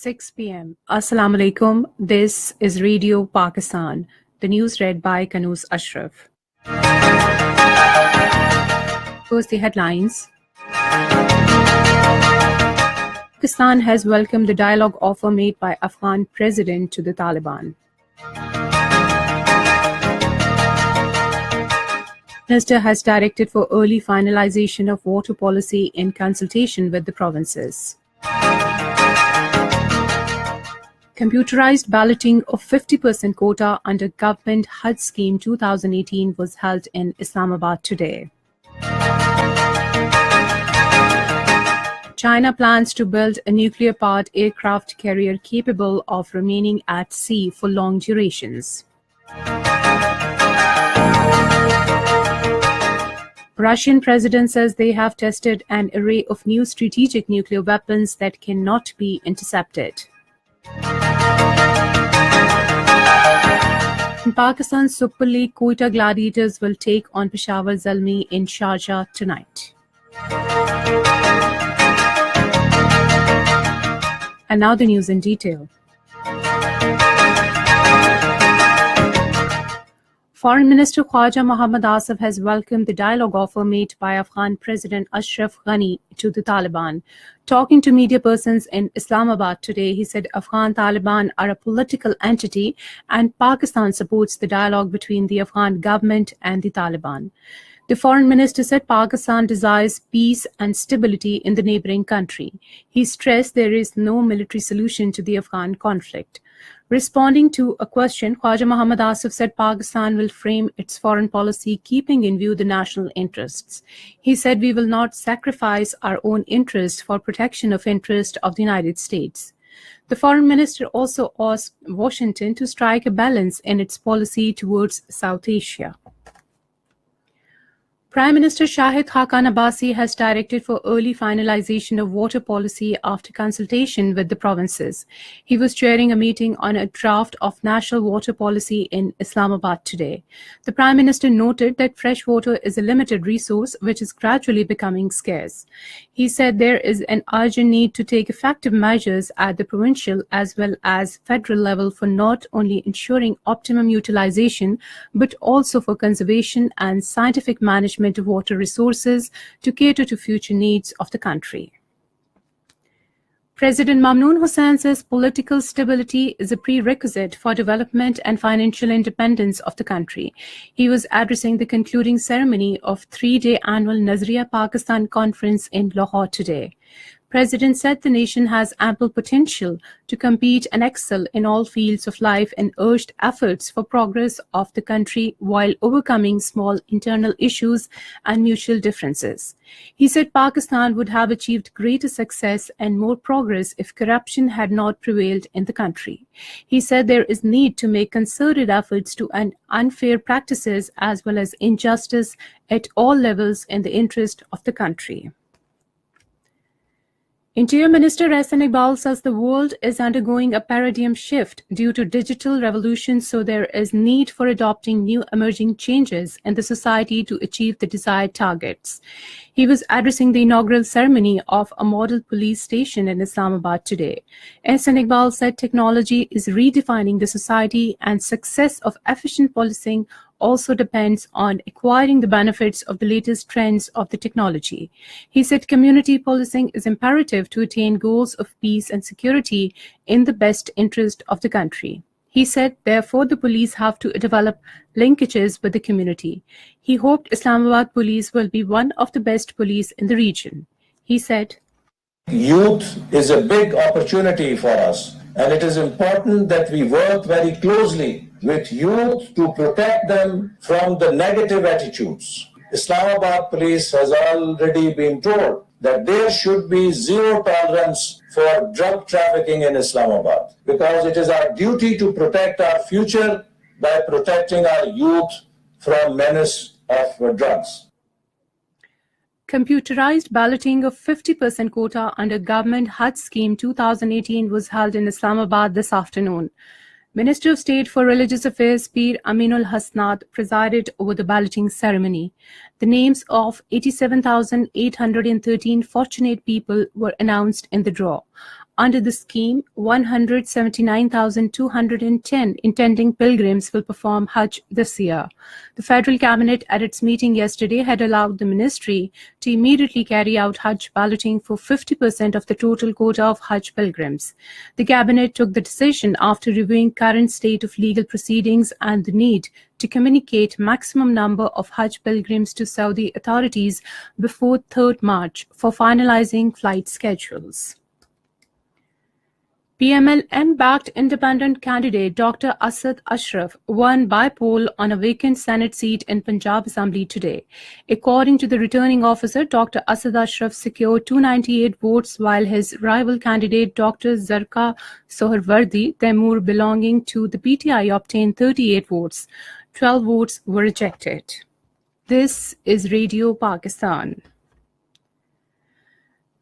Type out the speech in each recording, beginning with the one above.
6 p.m. Assalamu alaikum. This is Radio Pakistan. The news read by Asad Ashraf. First, the headlines. Pakistan has welcomed the dialogue offer made by Afghan president to the Taliban. Minister has directed for early finalization of water policy in consultation with the provinces. Computerized balloting of 50% quota under government Hajj scheme 2018 was held in Islamabad today. China plans to build a nuclear-powered aircraft carrier capable of remaining at sea for long durations. Russian president says they have tested an array of new strategic nuclear weapons that cannot be intercepted. In Pakistan Super League, Quetta Gladiators will take on Peshawar Zalmi in Sharjah tonight. And now the news in detail. Foreign Minister Kaja Mohammad Asif has welcomed the dialogue offer made by Afghan President Ashraf Ghani to the Taliban. Talking to media persons in Islamabad today, he said Afghan Taliban are a political entity and Pakistan supports the dialogue between the Afghan government and the Taliban. The foreign minister said Pakistan desires peace and stability in the neighboring country. He stressed there is no military solution to the Afghan conflict. Responding to a question, Kaja Mohammad Asif said Pakistan will frame its foreign policy keeping in view the national interests. He said we will not sacrifice our own interests for protection of interest of the United States. The foreign minister also asked Washington to strike a balance in its policy towards South Asia. Prime Minister Shahid Khaqan Abbasi has directed for early finalization of water policy after consultation with the provinces. He was chairing a meeting on a draft of national water policy in Islamabad today. The Prime Minister noted that fresh water is a limited resource which is gradually becoming scarce. He said there is an urgent need to take effective measures at the provincial as well as federal level for not only ensuring optimum utilization but also for conservation and scientific management of water resources to cater to future needs of the country. President Mamnoon says political stability is a prerequisite for development and financial independence of the country. He was addressing the concluding ceremony of three-day annual Nazariya Pakistan conference in Lahore today. President said the nation has ample potential to compete and excel in all fields of life and urged efforts for progress of the country while overcoming small internal issues and mutual differences. He said Pakistan would have achieved greater success and more progress if corruption had not prevailed in the country. He said there is need to make concerted efforts to end unfair practices as well as injustice at all levels in the interest of the country. Interior Minister Ahsan Iqbal says the world is undergoing a paradigm shift due to digital revolution, so there is need for adopting new emerging changes in the society to achieve the desired targets. He was addressing the inaugural ceremony of a model police station in Islamabad today. Ahsan Iqbal said technology is redefining the society and success of efficient policing also depends on acquiring the benefits of the latest trends of the technology. He said community policing is imperative to attain goals of peace and security in the best interest of the country. He said, therefore, the police have to develop linkages with the community. He hoped Islamabad police will be one of the best police in the region. He said, youth is a big opportunity for us, and it is important that we work very closely with youth to protect them from the negative attitudes. Islamabad police has already been told that there should be zero tolerance for drug trafficking in Islamabad, because it is our duty to protect our future by protecting our youth from menace of drugs. Computerized balloting of 50% quota under government Hajj scheme 2018 was held in Islamabad this afternoon. Minister of State for Religious Affairs Pir Aminul Hasnat presided over the balloting ceremony. The names of 87,813 fortunate people were announced in the draw. Under the scheme, 179,210 intending pilgrims will perform Hajj this year. The federal cabinet at its meeting yesterday had allowed the ministry to immediately carry out Hajj balloting for 50% of the total quota of Hajj pilgrims. The cabinet took the decision after reviewing current state of legal proceedings and the need to communicate maximum number of Hajj pilgrims to Saudi authorities before 3rd March for finalizing flight schedules. PMLN-backed independent candidate Dr. Asad Ashraf won by poll on a vacant Senate seat in Punjab Assembly today. According to the returning officer, Dr. Asad Ashraf secured 298 votes, while his rival candidate Dr. Zarqa Sohrawardi Taimur belonging to the PTI obtained 38 votes. 12 votes were rejected. This is Radio Pakistan.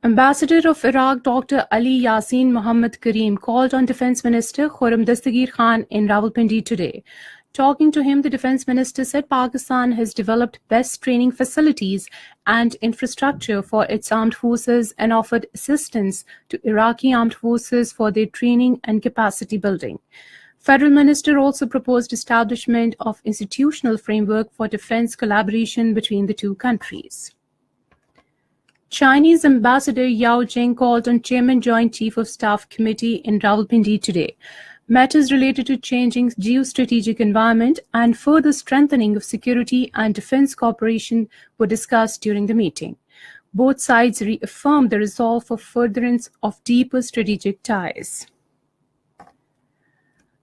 Ambassador of Iraq Dr. Ali Yassin Mohammad Kareem called on Defense Minister Khurram Dastagir Khan in Rawalpindi today. Talking to him, the Defense Minister said Pakistan has developed best training facilities and infrastructure for its armed forces and offered assistance to Iraqi armed forces for their training and capacity building. Federal Minister also proposed establishment of institutional framework for defense collaboration between the two countries. Chinese Ambassador Yao Jing called on Chairman Joint Chief of Staff Committee in Rawalpindi today. Matters related to changing geostrategic environment and further strengthening of security and defense cooperation were discussed during the meeting. Both sides reaffirmed the resolve for furtherance of deeper strategic ties.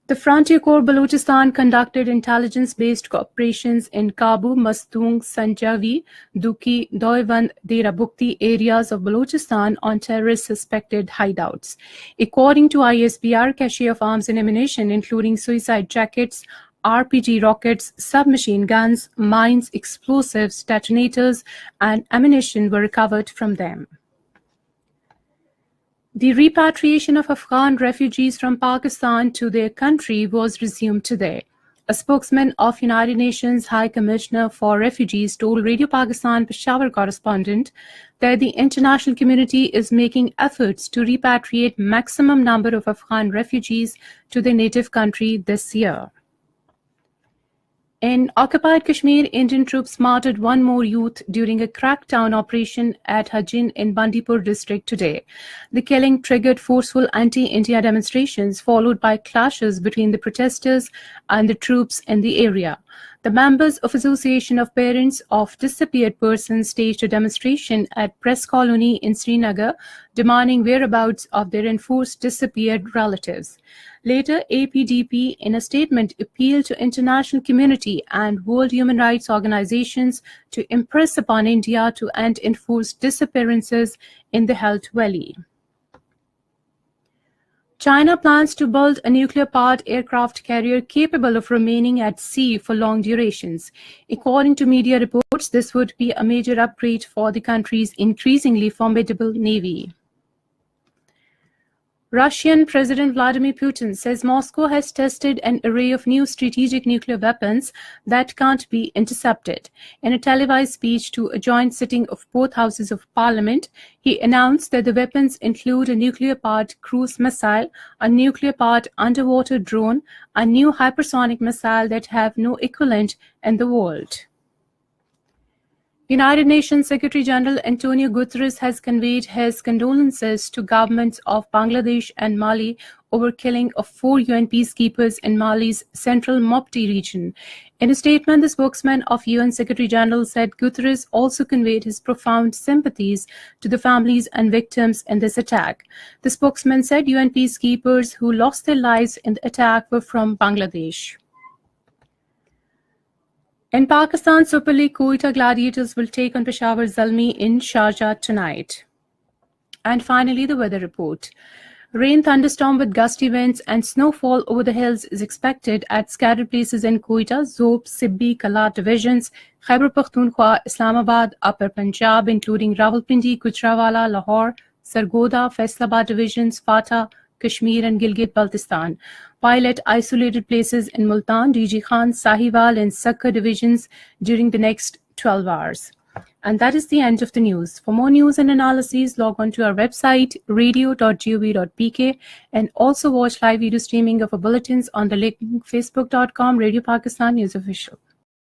The Frontier Corps Balochistan conducted intelligence-based operations in Kabu, Mastung, Sanjavi, Duki, Doiwand, Dera Bukti areas of Balochistan on terrorist-suspected hideouts. According to ISBR, cache of arms and ammunition, including suicide jackets, RPG rockets, submachine guns, mines, explosives, detonators, and ammunition were recovered from them. The repatriation of Afghan refugees from Pakistan to their country was resumed today. A spokesman of United Nations High Commissioner for Refugees told Radio Pakistan Peshawar correspondent that the international community is making efforts to repatriate maximum number of Afghan refugees to their native country this year. In occupied Kashmir, Indian troops martyred one more youth during a crackdown operation at Hajj in Bandipur district today. The killing triggered forceful anti-India demonstrations, followed by clashes between the protesters and the troops in the area. The members of Association of Parents of Disappeared Persons staged a demonstration at Press Colony in Srinagar, demanding whereabouts of their enforced disappeared relatives. Later, APDP, in a statement, appealed to international community and World Human Rights Organizations to impress upon India to end enforced disappearances in the Health Valley. China plans to build a nuclear-powered aircraft carrier capable of remaining at sea for long durations. According to media reports, this would be a major upgrade for the country's increasingly formidable navy. Russian President Vladimir Putin says Moscow has tested an array of new strategic nuclear weapons that can't be intercepted. In a televised speech to a joint sitting of both houses of parliament, he announced that the weapons include a nuclear-powered cruise missile, a nuclear-powered underwater drone, a new hypersonic missile that have no equivalent in the world. United Nations Secretary General Antonio Gutteres has conveyed his condolences to governments of Bangladesh and Mali over killing of 4 UN peacekeepers in Mali's central Mopti region. In a statement, the spokesman of UN Secretary General said Gutteres also conveyed his profound sympathies to the families and victims in this attack. The spokesman said UN peacekeepers who lost their lives in the attack were from Bangladesh. In Pakistan, Super League Quetta Gladiators will take on Peshawar Zalmi in Sharjah tonight. And finally, the weather report. Rain, thunderstorm with gusty winds and snowfall over the hills is expected at scattered places in Quetta, Zob, Sibbi, Kalat divisions, Khyber Pakhtunkhwa, Islamabad, Upper Punjab, including Rawalpindi, Gujranwala, Lahore, Sargodha, Faisalabad divisions, Fatah, Kashmir and Gilgit-Baltistan, while at isolated places in Multan, DG Khan, Sahiwal and Sakkar divisions during the next 12 hours. And that is the end of the news. For more news and analyses, log on to our website, radio.gov.pk, and also watch live video streaming of our bulletins on the link facebook.com Radio Pakistan News Official.